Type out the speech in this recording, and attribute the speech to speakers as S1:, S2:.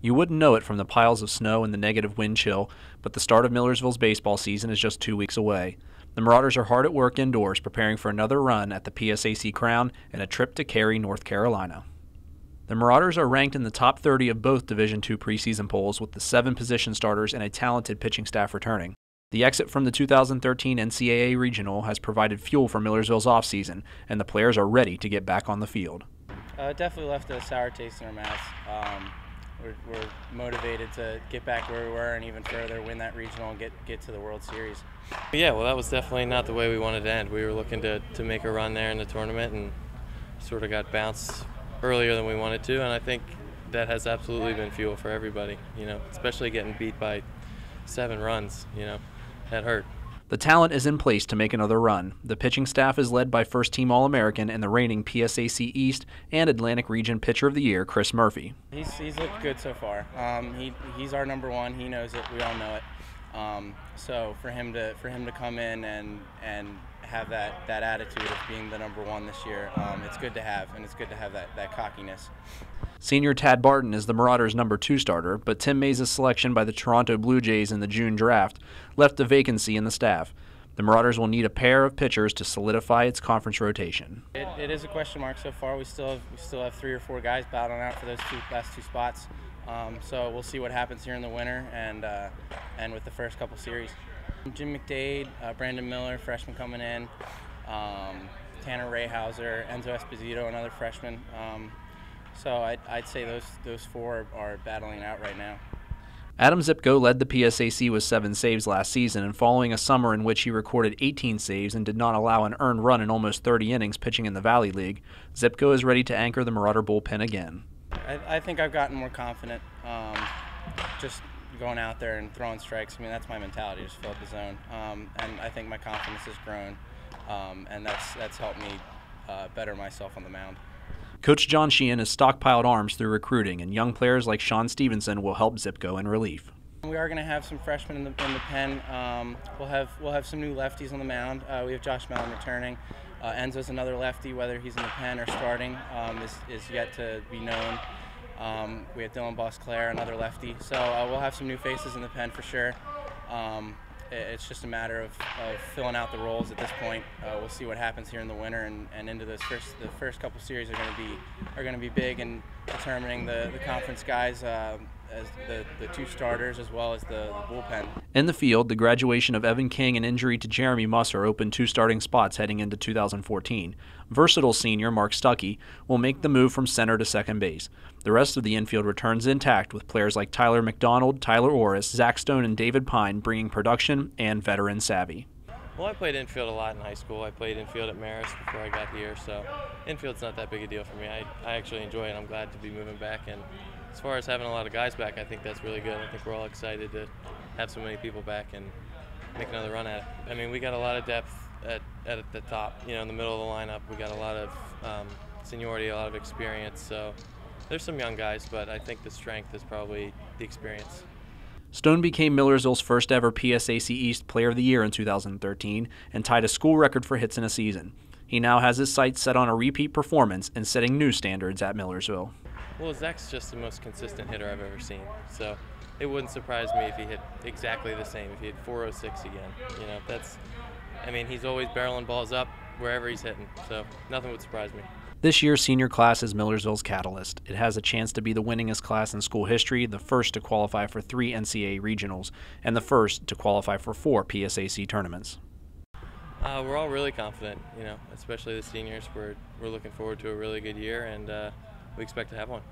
S1: You wouldn't know it from the piles of snow and the negative wind chill, but the start of Millersville's baseball season is just 2 weeks away. The Marauders are hard at work indoors preparing for another run at the PSAC Crown and a trip to Cary, North Carolina. The Marauders are ranked in the top 30 of both Division II preseason polls with the 7 position starters and a talented pitching staff returning. The exit from the 2013 NCAA Regional has provided fuel for Millersville's offseason, and the players are ready to get back on the field.
S2: Definitely left a sour taste in our mouths. We're motivated to get back where we were and even further, win that regional and get to the World Series.
S3: Yeah, well, that was definitely not the way we wanted to end. We were looking to make a run there in the tournament and sort of got bounced earlier than we wanted to, and I think that has absolutely been fuel for everybody, especially getting beat by 7 runs, that hurt.
S1: The talent is in place to make another run. The pitching staff is led by first-team All-American and the reigning PSAC East and Atlantic Region Pitcher of the Year, Chris Murphy.
S2: He's looked good so far. He's our number one. He knows it. We all know it. So for him to come in and have that attitude of being the number one this year, it's good to have, and it's good to have that cockiness.
S1: Senior Tad Barton is the Marauders' number 2 starter, but Tim Mays' selection by the Toronto Blue Jays in the June draft left a vacancy in the staff. The Marauders will need a pair of pitchers to solidify its conference rotation.
S2: It is a question mark so far. We still have 3 or 4 guys battling out for those last two spots. So we'll see what happens here in the winter and with the first couple series. Jim McDade, Brandon Miller, freshman coming in, Tanner Rayhauser, Enzo Esposito, another freshman. So I'd say those 4 are battling out right now.
S1: Adam Zipko led the PSAC with 7 saves last season, and following a summer in which he recorded 18 saves and did not allow an earned run in almost 30 innings pitching in the Valley League, Zipko is ready to anchor the Marauder bullpen again.
S2: I think I've gotten more confident just going out there and throwing strikes. I mean, that's my mentality, just fill up the zone. And I think my confidence has grown, and that's helped me better myself on the mound.
S1: Coach John Sheehan has stockpiled arms through recruiting, and young players like Sean Stevenson will help Zipko in relief.
S2: We are going to have some freshmen in the pen. We'll have some new lefties on the mound. We have Josh Mellon returning. Enzo's another lefty. Whether he's in the pen or starting is yet to be known. We have Dylan Bosclair, another lefty. So we'll have some new faces in the pen for sure. It's just a matter of filling out the roles at this point. We'll see what happens here in the winter and into the first couple series are going to be big in determining the conference guys as the 2 starters as well as the bullpen.
S1: In the field, the graduation of Evan King and injury to Jeremy Musser opened 2 starting spots heading into 2014. Versatile senior Mark Stuckey will make the move from center to second base. The rest of the infield returns intact with players like Tyler McDonald, Tyler Orris, Zach Stone, and David Pine bringing production and veteran savvy.
S3: Well, I played infield a lot in high school. I played infield at Marist before I got here, so infield's not that big a deal for me. I actually enjoy it. I'm glad to be moving back, and as far as having a lot of guys back, I think that's really good. I think we're all excited to have so many people back and make another run at it. I mean, we got a lot of depth at the top, in the middle of the lineup. We got a lot of seniority, a lot of experience, so there's some young guys, but I think the strength is probably the experience.
S1: Stone became Millersville's first ever PSAC East Player of the Year in 2013 and tied a school record for hits in a season. He now has his sights set on a repeat performance and setting new standards at Millersville.
S3: Well, Zach's just the most consistent hitter I've ever seen, so it wouldn't surprise me if he hit exactly the same, if he hit 406 again. He's always barreling balls up wherever he's hitting, so nothing would surprise me.
S1: This year's senior class is Millersville's catalyst. It has a chance to be the winningest class in school history, the first to qualify for 3 NCAA regionals, and the first to qualify for 4 PSAC tournaments.
S3: We're all really confident, especially the seniors. We're looking forward to a really good year, and we expect to have one.